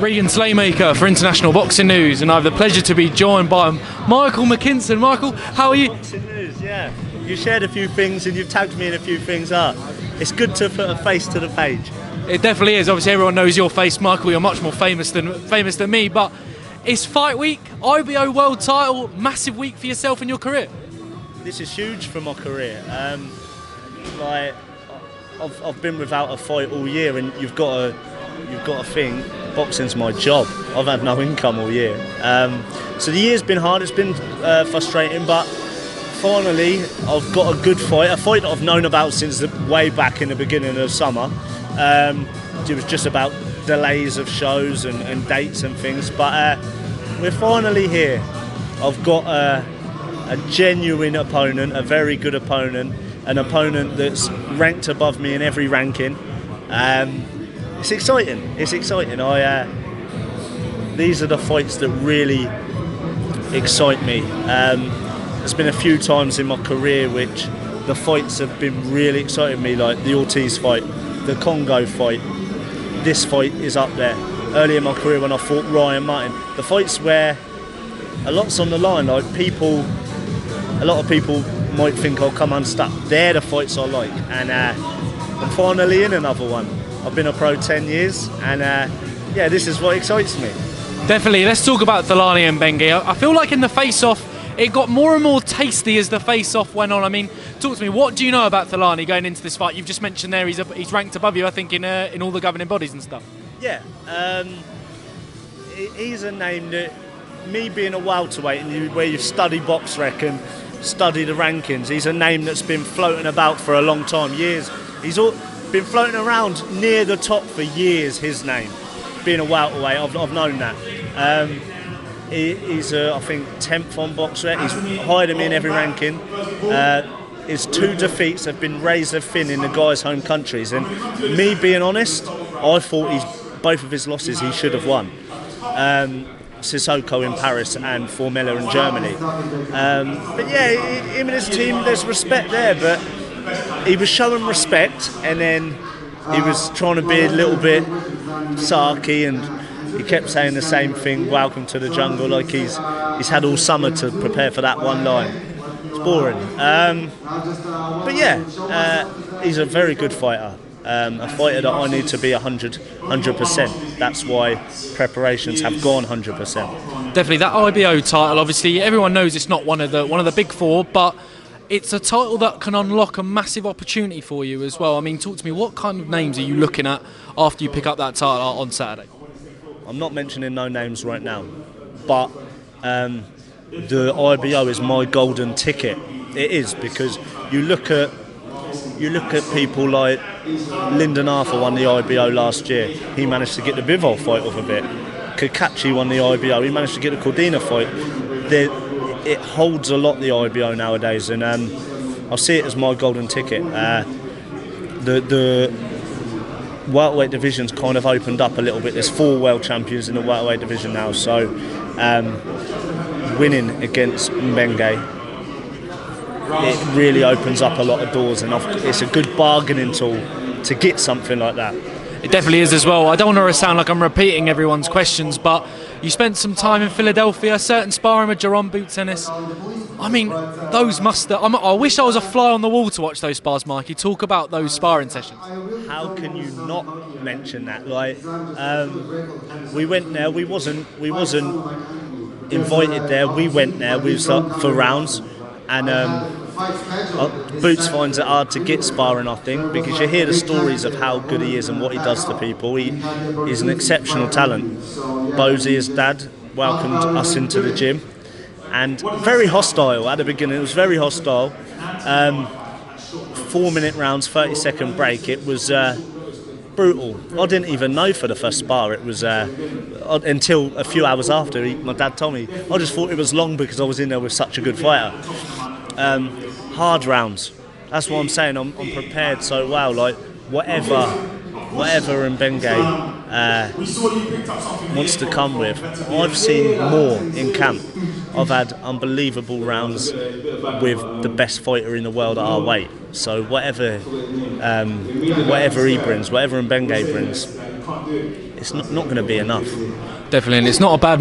Regan Slaymaker for International Boxing News, and I have the pleasure to be joined by Michael McKinson. Michael, how are you? Boxing News, yeah. You shared a few things and you've tagged me in a few things. It's good to put a face to the page. It definitely is. Obviously, everyone knows your face, Michael. You're much more famous than me, but it's fight week, IBO World title, massive week for yourself and your career. This is huge for my career. I've been without a fight all year, and you've got to think boxing's my job. I've had no income all year, so the year's been hard. It's been frustrating, but finally I've got a good fight, a fight that I've known about since way back in the beginning of summer. It was just about delays of shows and dates and things, but we're finally here. I've got a genuine opponent, a very good opponent, an opponent that's ranked above me in every ranking. It's exciting. It's exciting. These are the fights that really excite me. There's been a few times in my career which the fights have been really exciting me, like the Ortiz fight, the Congo fight. This fight is up there. Early in my career when I fought Ryan Martin, the fights where a lot's on the line, like a lot of people might think I'll come unstuck. They're the fights I like, and I'm finally in another one. I've been a pro 10 years, and yeah, this is what excites me. Definitely. Let's talk about Thulani Mbenge. I feel like in the face-off, it got more and more tasty as the face-off went on. I mean, talk to me. What do you know about Thulani going into this fight? You've just mentioned there he's ranked above you, I think, in all the governing bodies and stuff. Yeah, he's a name that, me being a welterweight, and where you've studied box rec and studied the rankings, he's a name that's been floating about for a long time, years. He's been floating around near the top for years, his name. Being a welterweight, I've known that. He's, I think, 10th on box rec. He's higher than me in every ranking. His 2 defeats have been razor thin in the guys' home countries. And me being honest, I thought both of his losses he should have won. Sissoko in Paris and Formella in Germany. But yeah, him and his team, there's respect there. But he was showing respect, and then he was trying to be a little bit sarky, and he kept saying the same thing, welcome to the jungle, like he's had all summer to prepare for that one line. It's boring. But yeah, he's a very good fighter. A fighter that I need to be 100%. That's why preparations have gone 100%. Definitely, that IBO title, obviously everyone knows it's not one of the big four, but it's a title that can unlock a massive opportunity for you as well. I mean, talk to me, what kind of names are you looking at after you pick up that title on Saturday? I'm not mentioning no names right now, but the IBO is my golden ticket. It is, because you look at people like Lyndon Arthur won the IBO last year. He managed to get the Bivol fight off a bit. Kakachi won the IBO. He managed to get the Cordina fight. It holds a lot, the IBO nowadays, and I see it as my golden ticket. The welterweight division's kind of opened up a little bit. There's 4 world champions in the welterweight division now, so winning against Mbenge, it really opens up a lot of doors, and it's a good bargaining tool to get something like that. It definitely is as well. I don't want to sound like I'm repeating everyone's questions, but you spent some time in Philadelphia, certain sparring with Jaron boots, Ennis. I mean, those I wish I was a fly on the wall to watch those spars, Mike. You talk about those sparring sessions. How can you not mention that? Like, we went there. We wasn't invited there. We went there. We was for rounds, and Boots finds it hard to get sparring, I think, because you hear the stories of how good he is and what he does to people. He's an exceptional talent. Bozy, his dad, welcomed us into the gym, and very hostile at the beginning. It was very hostile. 4-minute rounds, 30-second break. It was brutal. I didn't even know for the first spar. It was until a few hours after my dad told me. I just thought it was long because I was in there with such a good fighter. Hard rounds. That's what I'm saying. I'm prepared so well. Like whatever Mbenge wants to come with, I've seen more in camp. I've had unbelievable rounds with the best fighter in the world at our weight. So whatever he brings, whatever Mbenge brings, it's not going to be enough. Definitely, and it's not a bad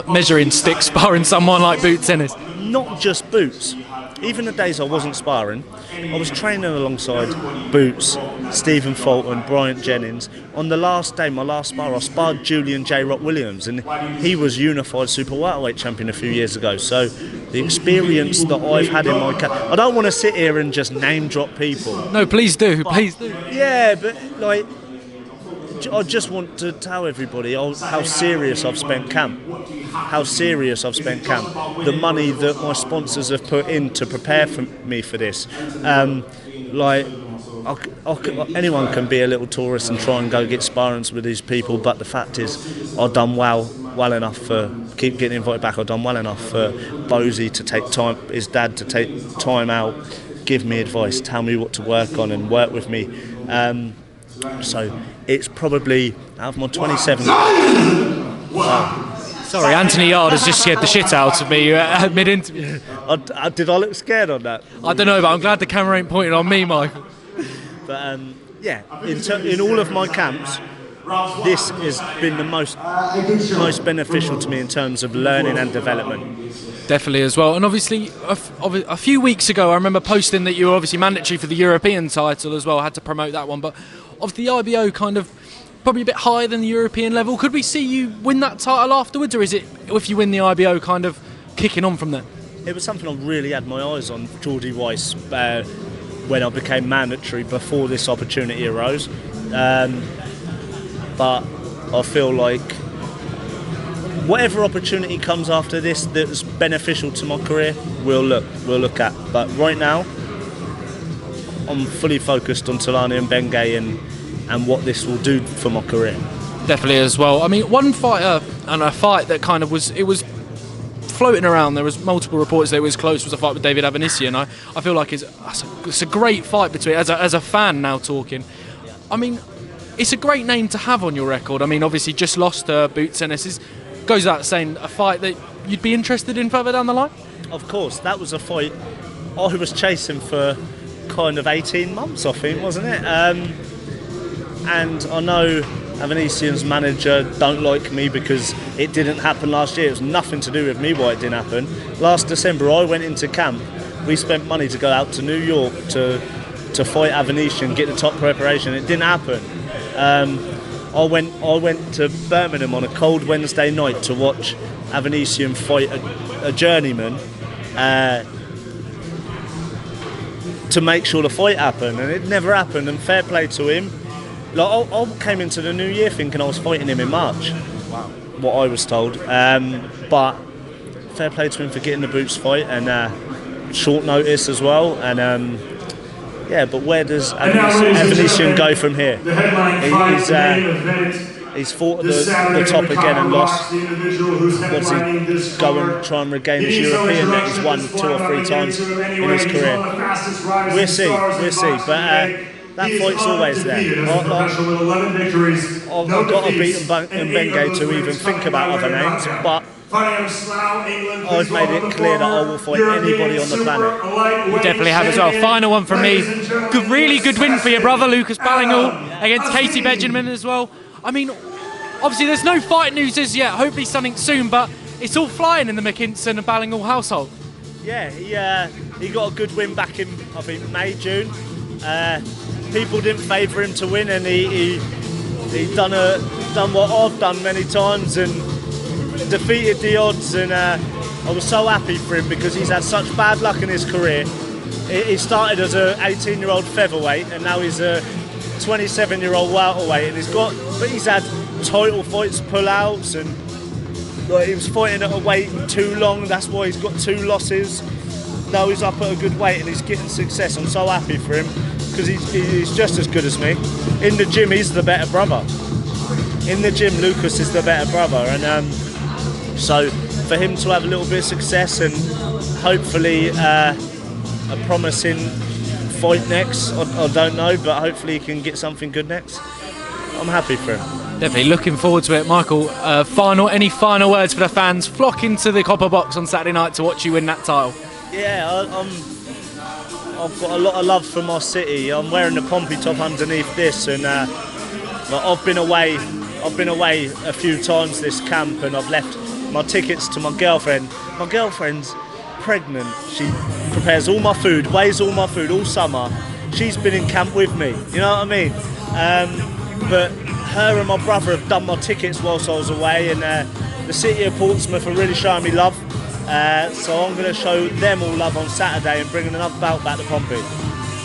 measuring stick sparring someone like Boots Ennis. Not just Boots. Even the days I wasn't sparring, I was training alongside Boots, Stephen Fulton, Bryant Jennings. On the last day, my last spar, I sparred Julian J. Rock Williams, and he was unified super welterweight champion a few years ago. So the experience that I've had in my I don't want to sit here and just name drop people. No, please do, please do. Yeah, but like, I just want to tell everybody how serious I've spent camp. How serious I've spent camp. The money that my sponsors have put in to prepare for me for this. Anyone can be a little tourist and try and go get sparrings with these people, but the fact is, I've done well enough for keep getting invited back. I've done well enough for Bozy to take time, his dad to take time out, give me advice, tell me what to work on, and work with me. So it's probably out of my 27. Sorry, Anthony Yard has just scared the shit out of me mid-interview. Did I look scared on that? I don't know, but I'm glad the camera ain't pointing on me, Michael. But yeah, in all of my camps, this has been the most beneficial to me in terms of learning and development. Definitely as well. And obviously, a few weeks ago, I remember posting that you were obviously mandatory for the European title as well. I had to promote that one. But of the IBO kind of probably a bit higher than the European level, could we see you win that title afterwards? Or is it, if you win the IBO, kind of kicking on from there? It was something I really had my eyes on, Geordie Weiss, when I became mandatory before this opportunity arose. But I feel like whatever opportunity comes after this that's beneficial to my career, we'll look at. But right now, I'm fully focused on Thulani Mbenge and what this will do for my career. Definitely as well. I mean, one fighter and a fight that kind of was floating around. There was multiple reports that it was close. Was a fight with David Avanesysan. I feel like it's a great fight between as a fan now talking. I mean, it's a great name to have on your record. I mean, obviously just lost Boots Ennis. Goes without saying, a fight that you'd be interested in further down the line? Of course, that was a fight I was chasing for kind of 18 months, I think, wasn't it? And I know Avanesyan's manager don't like me because it didn't happen last year. It was nothing to do with me why it didn't happen. Last December, I went into camp. We spent money to go out to New York to fight Avanesyan, get the top preparation. It didn't happen. I went to Birmingham on a cold Wednesday night to watch Avanesyan fight a journeyman to make sure the fight happened, and it never happened. And fair play to him. Like, I came into the new year thinking I was fighting him in March. Wow. What I was told. But fair play to him for getting the Boots fight and short notice as well. And yeah, but where does Avanesyan go from here? He's fought at the top again and lost. Does he go and try and regain his European that he's won 2 or 3 times in his career? We'll see. But that fight's always there. I've got to beat Mbenge to even think about other names, but I've made it clear that I will fight anybody on the planet. You definitely have as well. Final one from me. Really good win for your brother, Lucas Ballingall, against Casey Benjamin as well. I mean, obviously there's no fight news as yet. Hopefully something soon, but it's all flying in the McKinson and Ballingall household. Yeah, he got a good win back in, I think, May, June. People didn't favour him to win, and he done what I've done many times and defeated the odds. And I was so happy for him because he's had such bad luck in his career. He started as an 18-year-old featherweight, and now he's a 27-year-old welterweight, and he's had title fights, pull-outs, and like, he was fighting at a weight too long. That's why he's got 2 losses. Now he's up at a good weight and he's getting success. I'm so happy for him because he's just as good as me. In the gym, he's the better brother. In the gym, Lucas is the better brother, and so for him to have a little bit of success and hopefully a promising fight next, I don't know, but hopefully he can get something good next. I'm happy for him. Definitely looking forward to it, Michael. Any final words for the fans flocking to the Copper Box on Saturday night to watch you win that title? Yeah, I've got a lot of love for my city. I'm wearing the Pompey top underneath this, and I've been away. I've been away a few times this camp, and I've left my tickets to my girlfriend. My girlfriend's pregnant. She prepares all my food, weighs all my food all summer. She's been in camp with me, you know what I mean? But her and my brother have done my tickets whilst I was away, and the city of Portsmouth are really showing me love. So I'm going to show them all love on Saturday and bring another belt back to Pompey.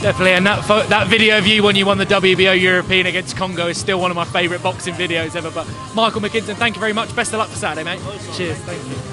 Definitely, and that video of you when you won the WBO European against Congo is still one of my favourite boxing videos ever. But Michael McKinson, thank you very much. Best of luck for Saturday, mate. Cheers. Thank you.